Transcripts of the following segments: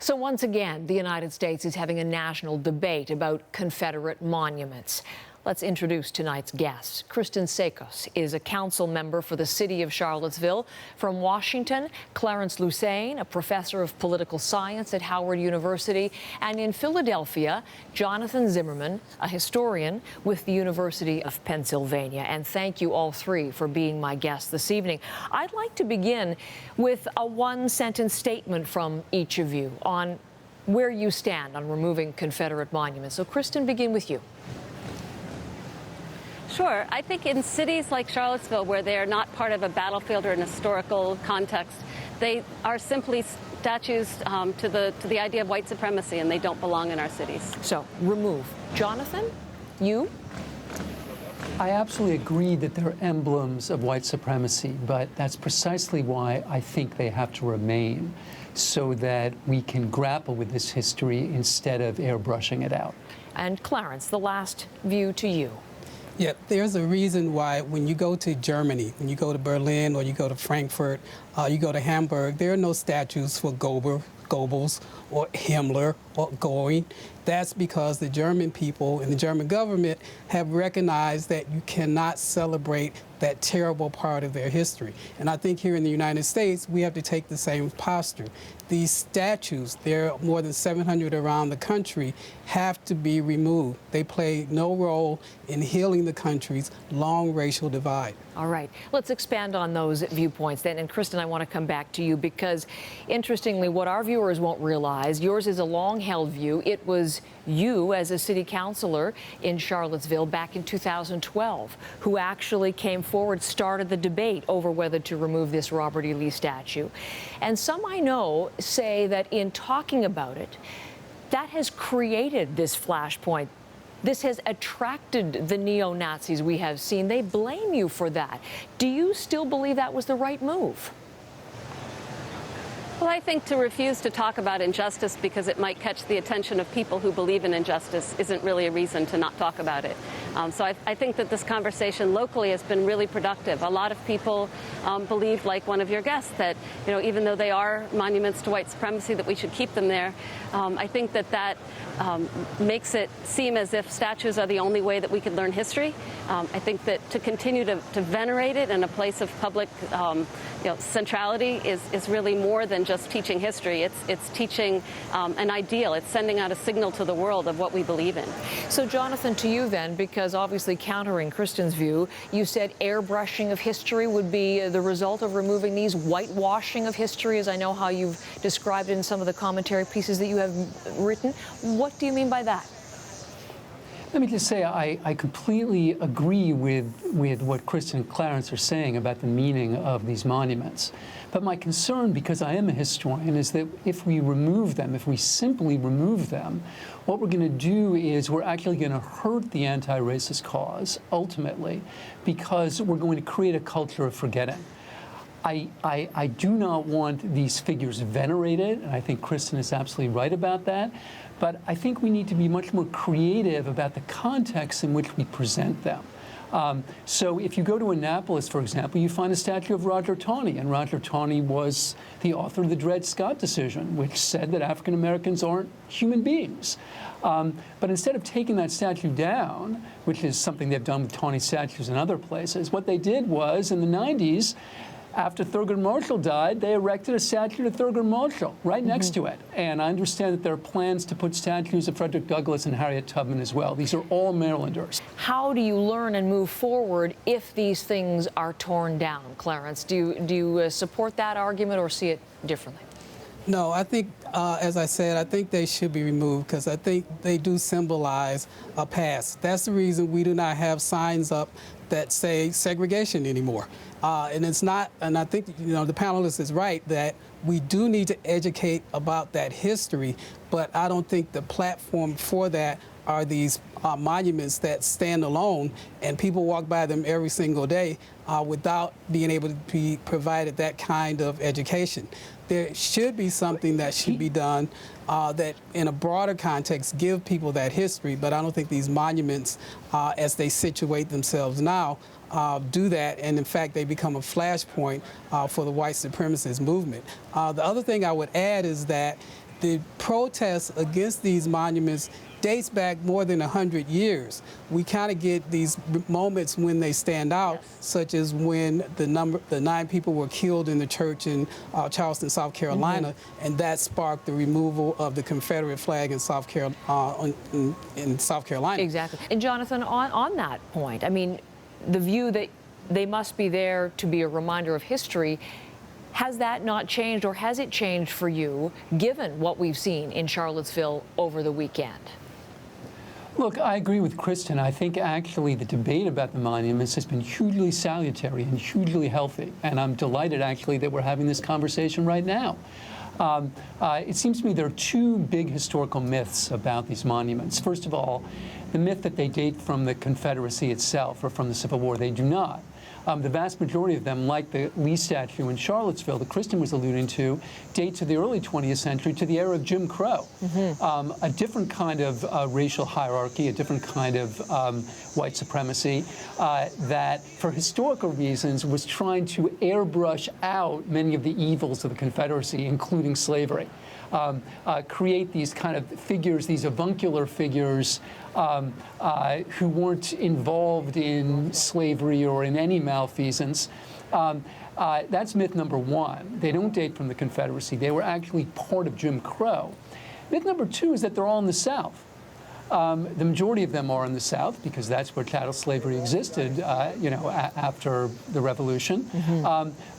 So once again, the United States is having a national debate about Confederate monuments. Let's introduce tonight's guests. Kristen Sekos is a council member for the city of Charlottesville. From Washington, Clarence Lusane, a professor of political science at Howard University. And in Philadelphia, Jonathan Zimmerman, a historian with the University of Pennsylvania. And thank you all three for being my guests this evening. I'd like to begin with a one-sentence statement from each of you on where you stand on removing Confederate monuments. So, Kristen, begin with you. Sure. I think in cities like Charlottesville, where they are not part of a battlefield or an historical context, they are simply statues to the idea of white supremacy, and they don't belong in our cities. So, remove. Jonathan, you? I absolutely agree that they're emblems of white supremacy, but that's precisely why I think they have to remain, so that we can grapple with this history instead of airbrushing it out. And Clarence, the last view to you. Yeah, there's a reason why when you go to Germany, when you go to Berlin or you go to Frankfurt, you go to Hamburg, there are no statues for Goebbels or Himmler or Göring. That's because the German people and the German government have recognized that you cannot celebrate that terrible part of their history. And I think here in the United States, we have to take the same posture. These statues, there are more than 700 around the country, have to be removed. They play no role in healing the country's long racial divide. All right, let's expand on those viewpoints then. And Kristen, I want to come back to you because, interestingly, what our viewers won't realize, yours is a long-held view. It was you, as a city councilor in Charlottesville back in 2012, who actually came forward, started the debate over whether to remove this Robert E. Lee statue. And some I know say that in talking about it, that has created this flashpoint. This has attracted the neo-Nazis we have seen. They blame you for that. Do you still believe that was the right move? Well, I think to refuse to talk about injustice because it might catch the attention of people who believe in injustice isn't really a reason to not talk about it. So I think that this conversation locally has been really productive. A lot of people believe, like one of your guests, that even though they are monuments to white supremacy, that we should keep them there. I think that makes it seem as if statues are the only way that we could learn history. I think that to continue to venerate it in a place of public centrality is really more than just teaching history. It's teaching an ideal. It's sending out a signal to the world of what we believe in. So, Jonathan, to you then, because obviously countering Kristen's view, you said airbrushing of history would be the result of removing these, whitewashing of history, as I know how you've described it in some of the commentary pieces that you have written. What do you mean by that? Let me just say I completely agree with what Kristen and Clarence are saying about the meaning of these monuments. But my concern, because I am a historian, is that if we remove them, if we simply remove them, what we're going to do is we're actually going to hurt the anti-racist cause, ultimately, because we're going to create a culture of forgetting. I do not want these figures venerated, and I think Kristen is absolutely right about that. But I think we need to be much more creative about the context in which we present them. So if you go to Annapolis, for example, you find a statue of Roger Taney, and Roger Taney was the author of the Dred Scott decision, which said that African Americans aren't human beings. But instead of taking that statue down, which is something they've done with Taney statues in other places, what they did was, in the 90s, after Thurgood Marshall died, they erected a statue to Thurgood Marshall right next to it. And I understand that there are plans to put statues of Frederick Douglass and Harriet Tubman as well. These are all Marylanders. How do you learn and move forward if these things are torn down, Clarence? Do you support that argument or see it differently? No, I think, as I said, I think they should be removed because I think they do symbolize a past. That's the reason we do not have signs up that say segregation anymore. And it's not, and I think, the panelist is right that we do need to educate about that history, but I don't think the platform for that are these monuments that stand alone and people walk by them every single day without being able to be provided that kind of education. There should be something that should be done that in a broader context give people that history, but I don't think these monuments, as they situate themselves now, do that, and in fact they become a flashpoint for the white supremacist movement. The other thing I would add is that the protests against these monuments dates back more than 100 years. We kind of get these moments when they stand out, such as when the 9 people were killed in the church in Charleston, South Carolina, and that sparked the removal of the Confederate flag in South Carolina. Exactly. And Jonathan, on that point, I mean, the view that they must be there to be a reminder of history, has that not changed, or has it changed for you, given what we've seen in Charlottesville over the weekend? Look, I agree with Kristen. I think actually the debate about the monuments has been hugely salutary and hugely healthy. And I'm delighted actually that we're having this conversation right now. It seems to me there are 2 big historical myths about these monuments. First of all, the myth that they date from the Confederacy itself or from the Civil War. They do not. The vast majority of them, like the Lee statue in Charlottesville that Kristen was alluding to, date to the early 20th century, to the era of Jim Crow. A different kind of racial hierarchy, a different kind of white supremacy that, for historical reasons, was trying to airbrush out many of the evils of the Confederacy, including slavery. Create these kind of figures, these avuncular figures who weren't involved in slavery or in any malfeasance. That's myth number 1. They don't date from the Confederacy. They were actually part of Jim Crow. Myth number 2 is that they're all in the South. The majority of them are in the South because that's where chattel slavery existed, after the Revolution.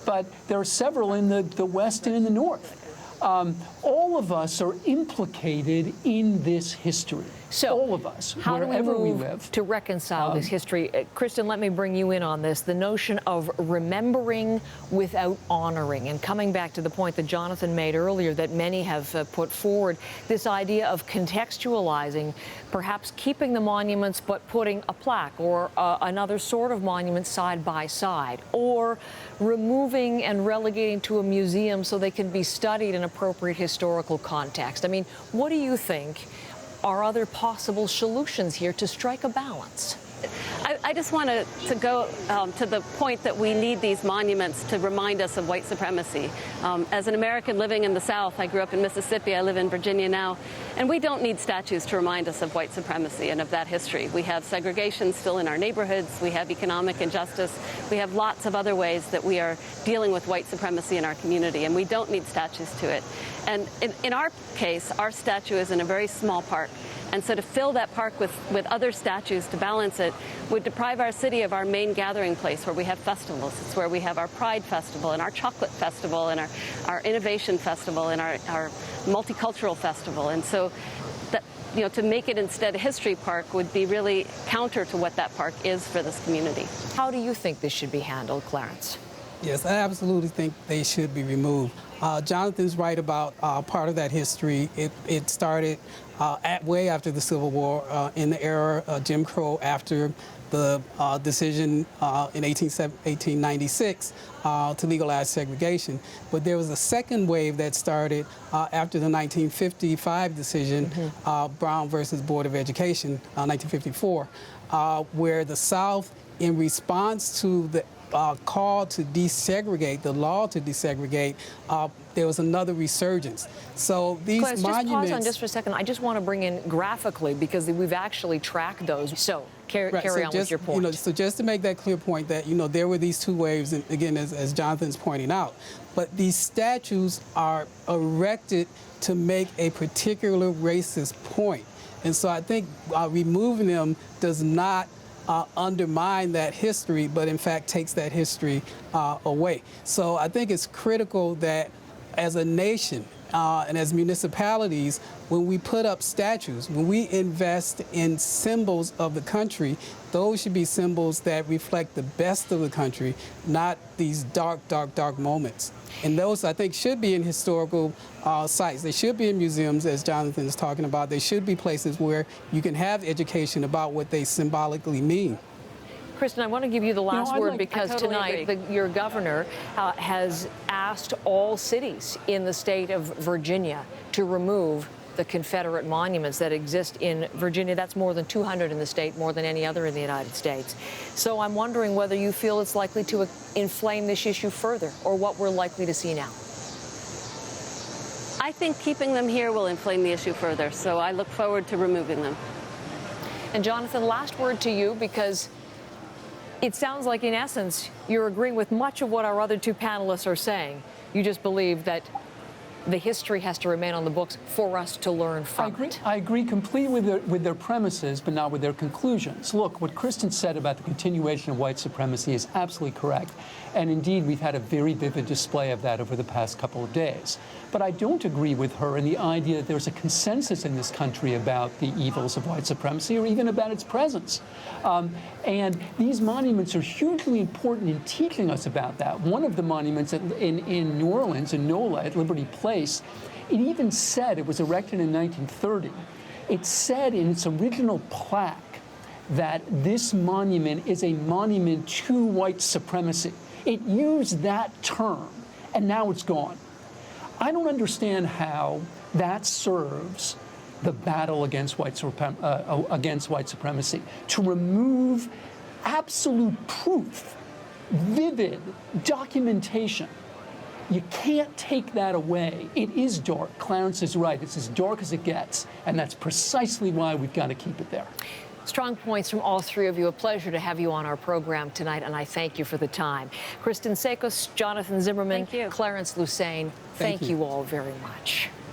But there are several in the West and in the North. All of us are implicated in this history. So, all of us, how wherever do we we live. To reconcile this history? Kristen, let me bring you in on this. The notion of remembering without honoring, and coming back to the point that Jonathan made earlier that many have put forward, this idea of contextualizing, perhaps keeping the monuments but putting a plaque or another sort of monument side by side, or removing and relegating to a museum so they can be studied in appropriate historical context. I mean, what do you think are other possible solutions here to strike a balance? I just want to go to the point that we need these monuments to remind us of white supremacy. As an American living in the South, I grew up in Mississippi, I live in Virginia now, and we don't need statues to remind us of white supremacy and of that history. We have segregation still in our neighborhoods, we have economic injustice, we have lots of other ways that we are dealing with white supremacy in our community, and we don't need statues to it. And in our case, our statue is in a very small park. And so to fill that park with other statues to balance it would deprive our city of our main gathering place where we have festivals. It's where we have our Pride Festival and our Chocolate Festival and our Innovation Festival and our Multicultural Festival. And so that, to make it instead a history park would be really counter to what that park is for this community. How do you think this should be handled, Clarence? Yes, I absolutely think they should be removed. Jonathan's right about part of that history. It started way after the Civil War, in the era of Jim Crow, after the decision in 1896 to legalize segregation. But there was a second wave that started after the 1955 decision, Brown versus Board of Education, 1954, where the South, in response to the call to desegregate, the law to desegregate, there was another resurgence. So these Clarence, monuments... Just pause on just for a second. I just want to bring in graphically, because we've actually tracked those. So carry on with your point. So just to make that clear point that, there were these 2 waves, and again, as Jonathan's pointing out, but these statues are erected to make a particular racist point. And so I think removing them does not undermine that history, but in fact takes that history away. So I think it's critical that as a nation and as municipalities, when we put up statues, when we invest in symbols of the country, those should be symbols that reflect the best of the country, not these dark, dark, dark moments. And those, I think, should be in historical sites. They should be in museums, as Jonathan is talking about. They should be places where you can have education about what they symbolically mean. Kristen, I want to give you the last word, because totally tonight your governor has asked all cities in the state of Virginia to remove the Confederate monuments that exist in Virginia. That's more than 200 in the state, more than any other in the United States. So I'm wondering whether you feel it's likely to inflame this issue further, or what we're likely to see now. I think keeping them here will inflame the issue further, so I look forward to removing them. And Jonathan, last word to you, because it sounds like, in essence, you're agreeing with much of what our other two panelists are saying. You just believe that the history has to remain on the books for us to learn from it. I agree completely with their premises, but not with their conclusions. Look, what Kristen said about the continuation of white supremacy is absolutely correct. And indeed, we've had a very vivid display of that over the past couple of days. But I don't agree with her in the idea that there's a consensus in this country about the evils of white supremacy, or even about its presence. And these monuments are hugely important in teaching us about that. One of the monuments in New Orleans, in NOLA, at Liberty Place, it even said, it was erected in 1930, it said in its original plaque that this monument is a monument to white supremacy. It used that term, and now it's gone. I don't understand how that serves the battle against white supremacy, to remove absolute proof, vivid documentation. You can't take that away. It is dark. Clarence is right. It's as dark as it gets, and that's precisely why we've got to keep it there. Strong points from all three of you. A pleasure to have you on our program tonight, and I thank you for the time. Kristen Sekos, Jonathan Zimmerman, Thank you. Clarence Lusane, thank you all very much.